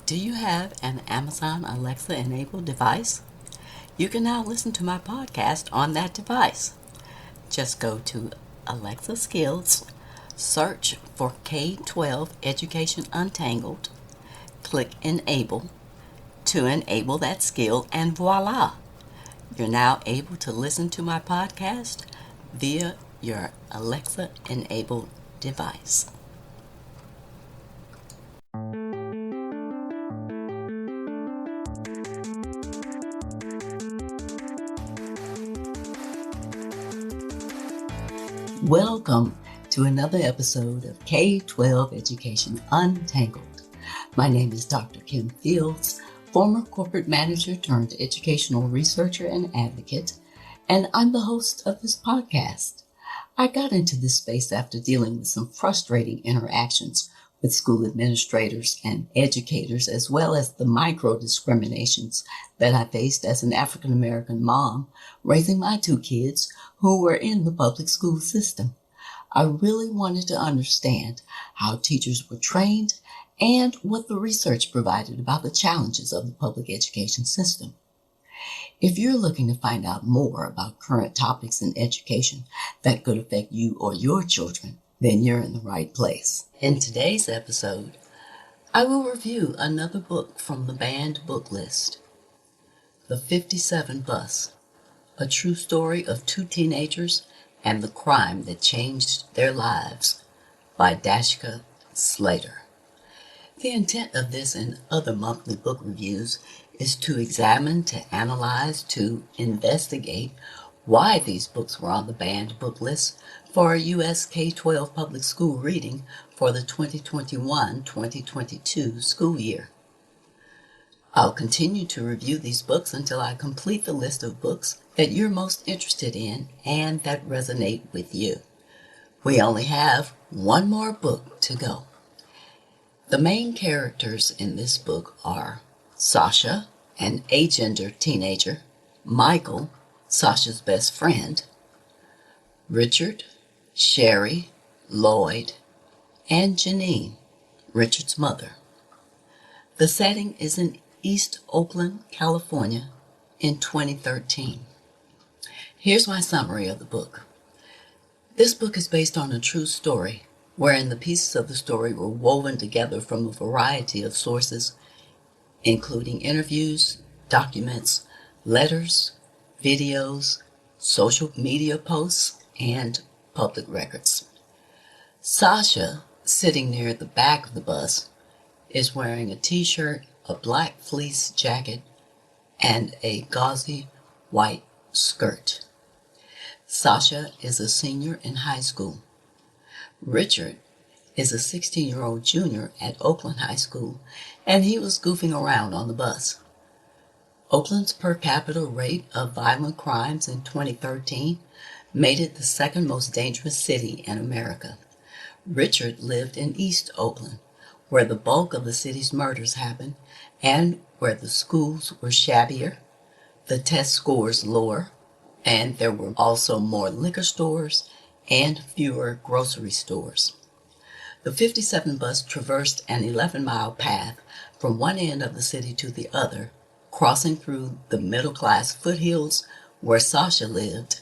Do you have an Amazon Alexa enabled device? You can now listen to my podcast on that device. Just go to Alexa Skills, search for K-12 Education Untangled, click Enable to enable that skill, and voila! You're now able to listen to my podcast via your Alexa enabled device. Welcome to another episode of K-12 Education Untangled. My name is Dr. Kim Fields, former corporate manager turned educational researcher and advocate, and I'm the host of this podcast. I got into this space after dealing with some frustrating interactions with school administrators and educators, as well as the micro-discriminations that I faced as an African-American mom raising my two kids who were in the public school system. I really wanted to understand how teachers were trained and what the research provided about the challenges of the public education system. If you're looking to find out more about current topics in education that could affect you or your children, then you're in the right place. In today's episode, I will review another book from the banned book list, The 57 Bus, a true story of two teenagers and the crime that changed their lives, by Dashka Slater. The intent of this and other monthly book reviews is to examine, to analyze, to investigate why these books were on the banned book list for a U.S. K-12 public school reading for the 2021-2022 school year. I'll continue to review these books until I complete the list of books that you're most interested in and that resonate with you. We only have one more book to go. The main characters in this book are Sasha, an agender teenager, Michael, Sasha's best friend, Richard, Sherry, Lloyd, and Janine, Richard's mother. The setting is in East Oakland, California in 2013. Here's my summary of the book. This book is based on a true story, wherein the pieces of the story were woven together from a variety of sources, including interviews, documents, letters, videos, social media posts, and public records. Sasha, sitting near the back of the bus, is wearing a t-shirt, a black fleece jacket, and a gauzy white skirt. Sasha is a senior in high school. Richard is a 16-year-old junior at Oakland High School, and he was goofing around on the bus. Oakland's per capita rate of violent crimes in 2013 made it the second most dangerous city in America. Richard lived in East Oakland, where the bulk of the city's murders happened and where the schools were shabbier, the test scores lower, and there were also more liquor stores and fewer grocery stores. The 57 bus traversed an 11-mile path from one end of the city to the other, crossing through the middle-class foothills where Sasha lived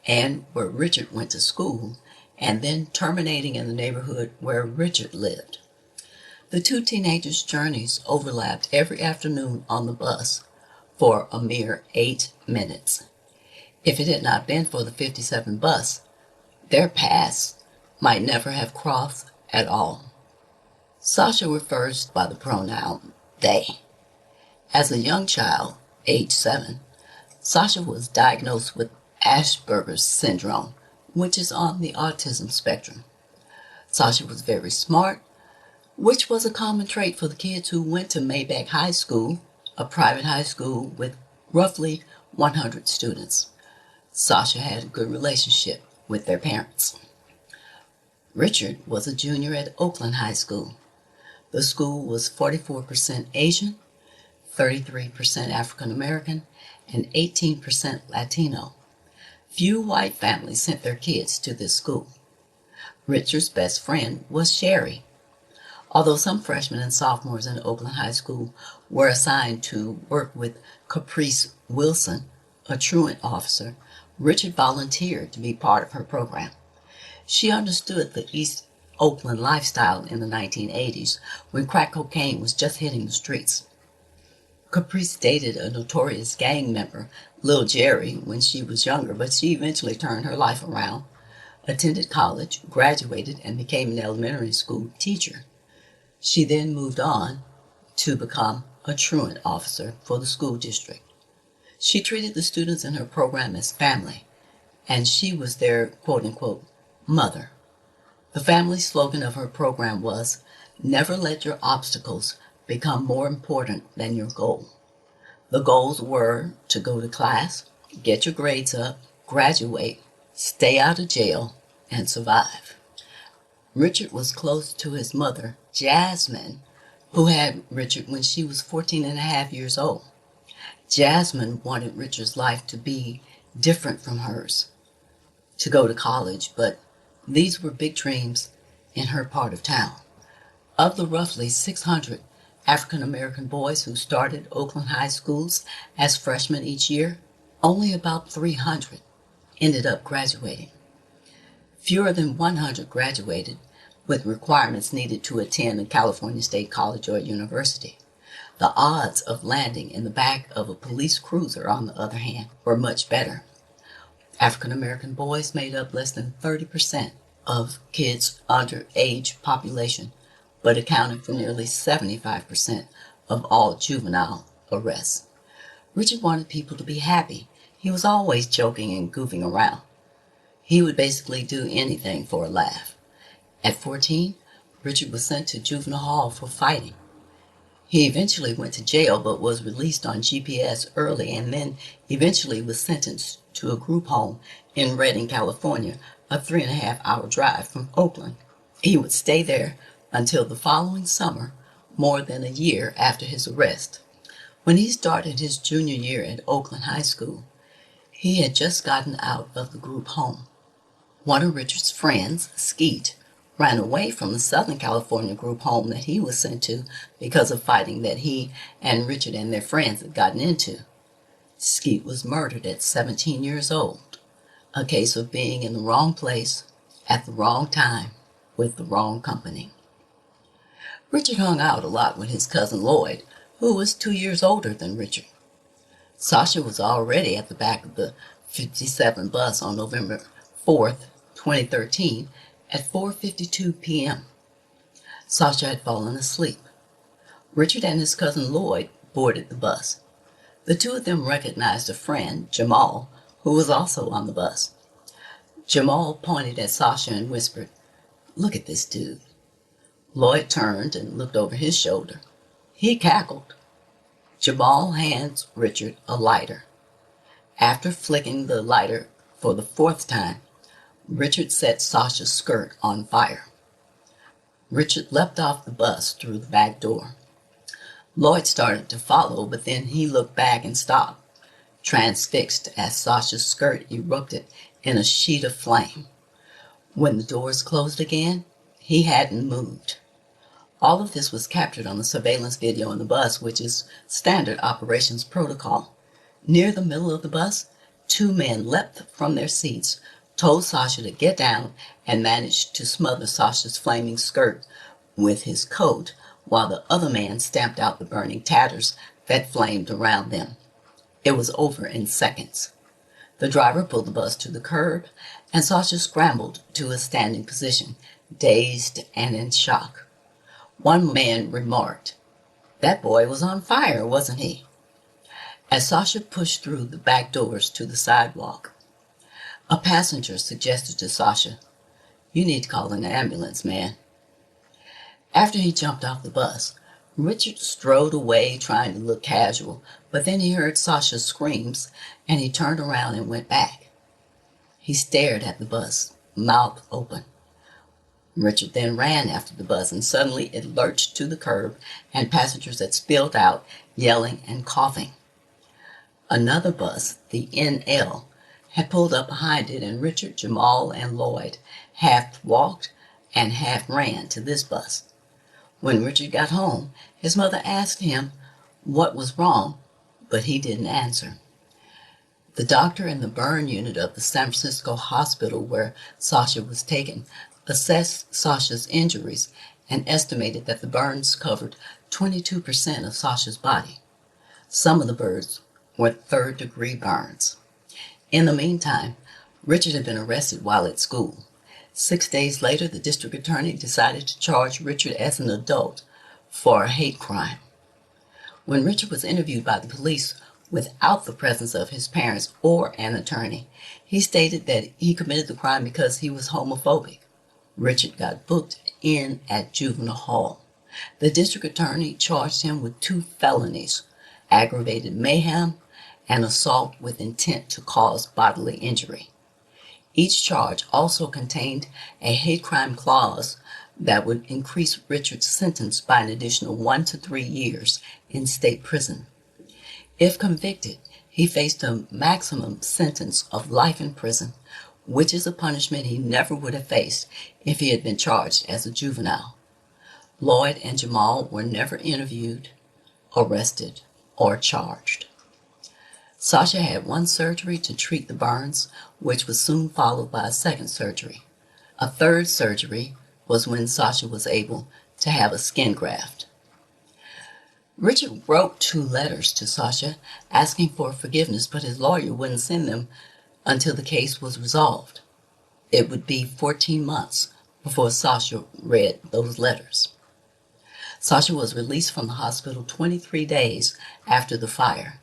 and where Richard went to school, and then terminating in the neighborhood where Richard lived. The two teenagers' journeys overlapped every afternoon on the bus for a mere 8 minutes. If it had not been for the 57 bus, their paths might never have crossed at all. Sasha refers by the pronoun they. As a young child, age 7, Sasha was diagnosed with Asperger's syndrome, which is on the autism spectrum. Sasha was very smart, which was a common trait for the kids who went to Maybach High School, a private high school with roughly 100 students. Sasha had a good relationship with their parents. Richard was a junior at Oakland High School. The school was 44% Asian, 33% African American, and 18% Latino. Few white families sent their kids to this school. Richard's best friend was Sherry. Although some freshmen and sophomores in Oakland High School were assigned to work with Caprice Wilson, a truant officer, Richard volunteered to be part of her program. She understood the East Oakland lifestyle in the 1980s when crack cocaine was just hitting the streets. Caprice dated a notorious gang member, Lil Jerry, when she was younger, but she eventually turned her life around, attended college, graduated, and became an elementary school teacher. She then moved on to become a truant officer for the school district. She treated the students in her program as family, and she was their quote-unquote mother. The family slogan of her program was, "Never let your obstacles become more important than your goal." The goals were to go to class, get your grades up, graduate, stay out of jail, and survive. Richard was close to his mother, Jasmine, who had Richard when she was 14 and a half years old. Jasmine wanted Richard's life to be different from hers, to go to college, but these were big dreams in her part of town. Of the roughly 600 African American boys who started Oakland high schools as freshmen each year, only about 300 ended up graduating. Fewer than 100 graduated with requirements needed to attend a California State College or university. The odds of landing in the back of a police cruiser, on the other hand, were much better. African American boys made up less than 30% of kids' underage population, but accounted for nearly 75% of all juvenile arrests. Richard wanted people to be happy. He was always joking and goofing around. He would basically do anything for a laugh. At 14, Richard was sent to juvenile hall for fighting. He eventually went to jail but was released on GPS early and then eventually was sentenced to a group home in Redding, California, a 3.5-hour drive from Oakland. He would stay there until the following summer, more than a year after his arrest. When he started his junior year at Oakland High School, he had just gotten out of the group home. One of Richard's friends, Skeet, ran away from the Southern California group home that he was sent to because of fighting that he and Richard and their friends had gotten into. Skeet was murdered at 17 years old, a case of being in the wrong place at the wrong time with the wrong company. Richard hung out a lot with his cousin Lloyd, who was 2 years older than Richard. Sasha was already at the back of the 57 bus on November 4th, 2013, at 4:52 p.m. Sasha had fallen asleep. Richard and his cousin Lloyd boarded the bus. The two of them recognized a friend, Jamal, who was also on the bus. Jamal pointed at Sasha and whispered, "Look at this dude." Lloyd turned and looked over his shoulder. He cackled. Jamal hands Richard a lighter. After flicking the lighter for the 4th time, Richard set Sasha's skirt on fire. Richard leapt off the bus through the back door. Lloyd started to follow, but then he looked back and stopped, transfixed as Sasha's skirt erupted in a sheet of flame. When the doors closed again, he hadn't moved. All of this was captured on the surveillance video in the bus, which is standard operations protocol. Near the middle of the bus, 2 men leapt from their seats, told Sasha to get down, and managed to smother Sasha's flaming skirt with his coat, while the other man stamped out the burning tatters that flamed around them. It was over in seconds. The driver pulled the bus to the curb, and Sasha scrambled to a standing position, dazed and in shock. One man remarked, "That boy was on fire, wasn't he?" As Sasha pushed through the back doors to the sidewalk, a passenger suggested to Sasha, "You need to call an ambulance, man." After he jumped off the bus, Richard strode away trying to look casual, but then he heard Sasha's screams, and he turned around and went back. He stared at the bus, mouth open. Richard then ran after the bus, and suddenly it lurched to the curb, and passengers had spilled out, yelling and coughing. Another bus, the NL, had pulled up behind it, and Richard, Jamal, and Lloyd half walked and half ran to this bus. When Richard got home, his mother asked him what was wrong, but he didn't answer. The doctor in the burn unit of the San Francisco hospital where Sasha was taken assessed Sasha's injuries and estimated that the burns covered 22% of Sasha's body. Some of the burns were third-degree burns. In the meantime, Richard had been arrested while at school. 6 days later, the district attorney decided to charge Richard as an adult for a hate crime. When Richard was interviewed by the police without the presence of his parents or an attorney, he stated that he committed the crime because he was homophobic. Richard got booked in at juvenile hall. The district attorney charged him with 2 felonies, aggravated mayhem and assault with intent to cause bodily injury. Each charge also contained a hate crime clause that would increase Richard's sentence by an additional 1 to 3 years in state prison. If convicted, he faced a maximum sentence of life in prison, which is a punishment he never would have faced if he had been charged as a juvenile. Lloyd and Jamal were never interviewed, arrested, or charged. Sasha had 1 surgery to treat the burns, which was soon followed by a 2nd surgery. A 3rd surgery was when Sasha was able to have a skin graft. Richard wrote 2 letters to Sasha asking for forgiveness, but his lawyer wouldn't send them until the case was resolved. It would be 14 months before Sasha read those letters. Sasha was released from the hospital 23 days after the fire,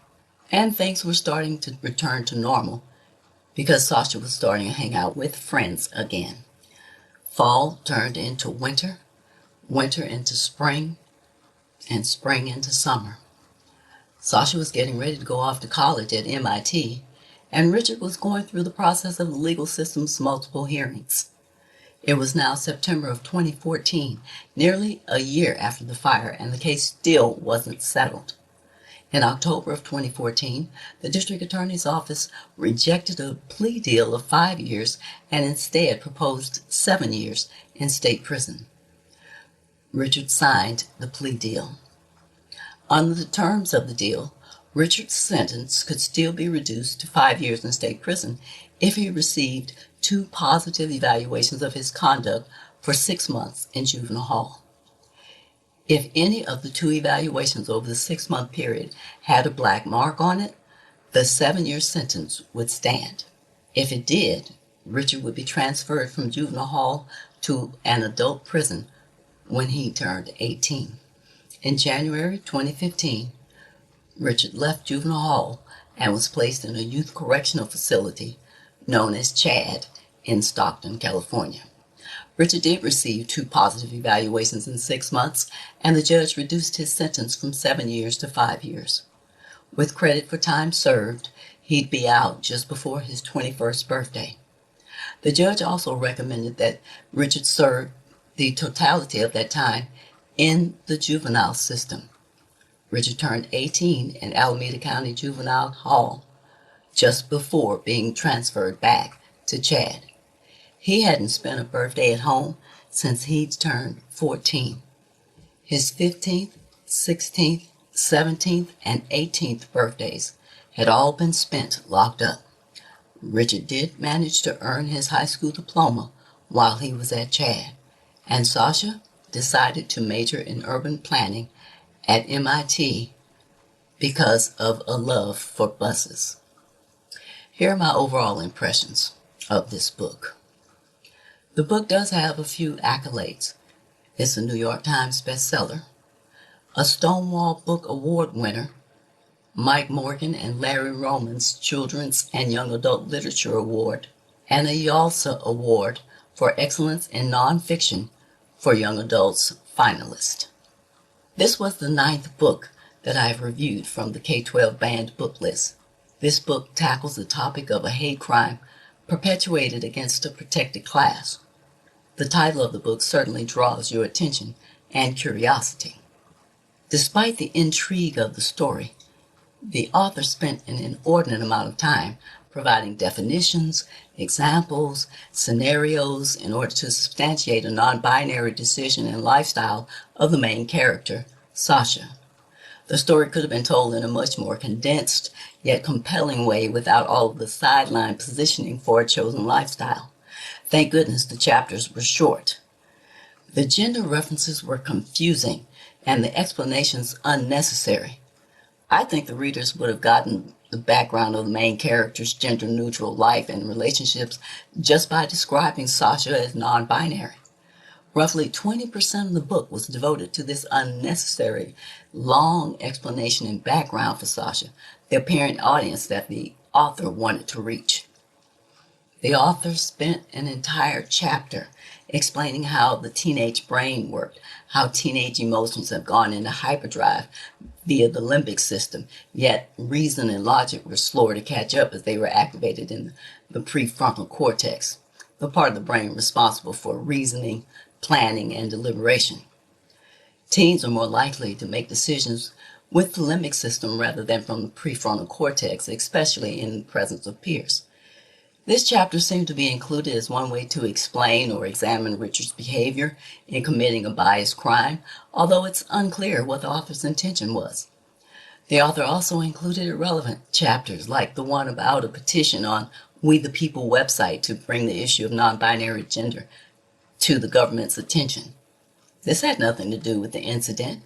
and things were starting to return to normal because Sasha was starting to hang out with friends again. Fall turned into winter, winter into spring, and spring into summer. Sasha was getting ready to go off to college at MIT, and Richard was going through the process of the legal system's multiple hearings. It was now September of 2014, nearly a year after the fire, and the case still wasn't settled. In October of 2014, the district attorney's office rejected a plea deal of 5 years and instead proposed 7 years in state prison. Richard signed the plea deal. Under the terms of the deal, Richard's sentence could still be reduced to 5 years in state prison if he received 2 positive evaluations of his conduct for 6 months in juvenile hall. If any of the 2 evaluations over the 6-month period had a black mark on it, the 7-year sentence would stand. If it did, Richard would be transferred from juvenile hall to an adult prison when he turned 18. In January 2015, Richard left juvenile hall and was placed in a youth correctional facility known as CHAD in Stockton, California. Richard did receive 2 positive evaluations in 6 months, and the judge reduced his sentence from 7 years to 5 years. With credit for time served, he'd be out just before his 21st birthday. The judge also recommended that Richard serve the totality of that time in the juvenile system. Richard turned 18 in Alameda County Juvenile Hall just before being transferred back to CHAD. He hadn't spent a birthday at home since he'd turned 14. His 15th, 16th, 17th, and 18th birthdays had all been spent locked up. Richard did manage to earn his high school diploma while he was at CHAD, and Sasha decided to major in urban planning at MIT because of a love for buses. Here are my overall impressions of this book. The book does have a few accolades. It's a New York Times bestseller, a Stonewall Book Award winner, Mike Morgan and Larry Roman's Children's and Young Adult Literature Award, and a YALSA Award for Excellence in Nonfiction for Young Adults finalist. This was the 9th book that I've reviewed from the K-12 banned book list. This book tackles the topic of a hate crime perpetuated against a protected class. The title of the book certainly draws your attention and curiosity. Despite the intrigue of the story, the author spent an inordinate amount of time providing definitions, examples, scenarios in order to substantiate a non-binary decision and lifestyle of the main character, Sasha. The story could have been told in a much more condensed, yet compelling way without all of the sideline positioning for a chosen lifestyle. Thank goodness the chapters were short. The gender references were confusing and the explanations unnecessary. I think the readers would have gotten the background of the main character's gender-neutral life and relationships just by describing Sasha as non-binary. Roughly 20% of the book was devoted to this unnecessary, long explanation and background for Sasha, the apparent audience that the author wanted to reach. The author spent an entire chapter explaining how the teenage brain worked, how teenage emotions have gone into hyperdrive via the limbic system, yet reason and logic were slower to catch up as they were activated in the prefrontal cortex, the part of the brain responsible for reasoning, planning, and deliberation. Teens are more likely to make decisions with the limbic system rather than from the prefrontal cortex, especially in the presence of peers. This chapter seemed to be included as one way to explain or examine Richard's behavior in committing a biased crime, although it's unclear what the author's intention was. The author also included irrelevant chapters like the one about a petition on We the People website to bring the issue of non-binary gender to the government's attention. This had nothing to do with the incident.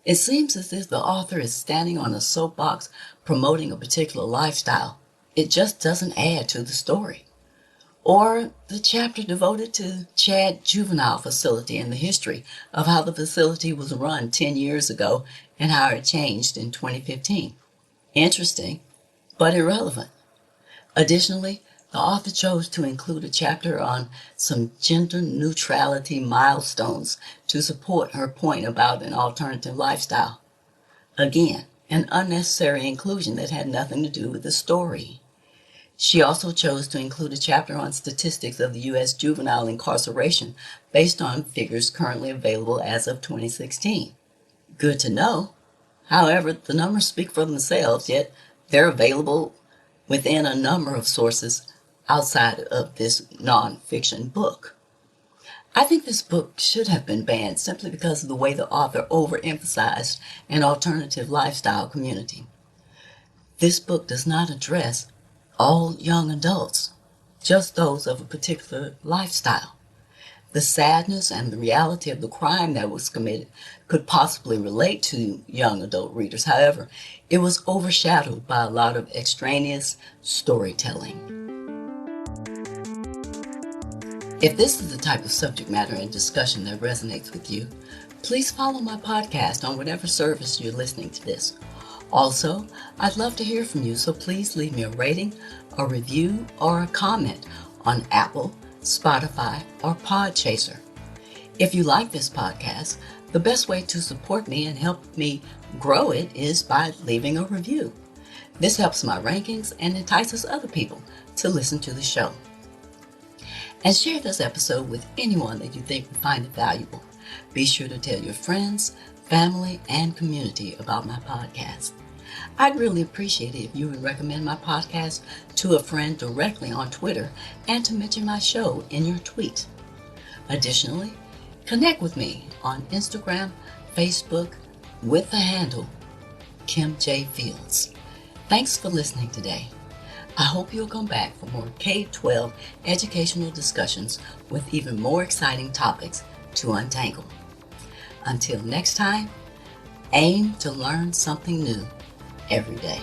It seems as if the author is standing on a soapbox promoting a particular lifestyle. It just doesn't add to the story. Or the chapter devoted to Chad Juvenile Facility and the history of how the facility was run 10 years ago and how it changed in 2015. Interesting, but irrelevant. Additionally, the author chose to include a chapter on some gender neutrality milestones to support her point about an alternative lifestyle. Again, an unnecessary inclusion that had nothing to do with the story. She also chose to include a chapter on statistics of the U.S. juvenile incarceration based on figures currently available as of 2016. Good to know. However, the numbers speak for themselves, yet they're available within a number of sources outside of this non-fiction book. I think this book should have been banned simply because of the way the author overemphasized an alternative lifestyle community. This book does not address all young adults, just those of a particular lifestyle. The sadness and the reality of the crime that was committed could possibly relate to young adult readers. However, it was overshadowed by a lot of extraneous storytelling. If this is the type of subject matter and discussion that resonates with you, please follow my podcast on whatever service you're listening to this. Also, I'd love to hear from you, so please leave me a rating, a review, or a comment on Apple, Spotify, or Podchaser. If you like this podcast, the best way to support me and help me grow it is by leaving a review. This helps my rankings and entices other people to listen to the show. And share this episode with anyone that you think would find it valuable. Be sure to tell your friends, family, and community about my podcast. I'd really appreciate it if you would recommend my podcast to a friend directly on Twitter and to mention my show in your tweet. Additionally, connect with me on Instagram, Facebook, with the handle Kim J. Fields. Thanks for listening today. I hope you'll come back for more K-12 educational discussions with even more exciting topics to untangle. Until next time, aim to learn something new every day.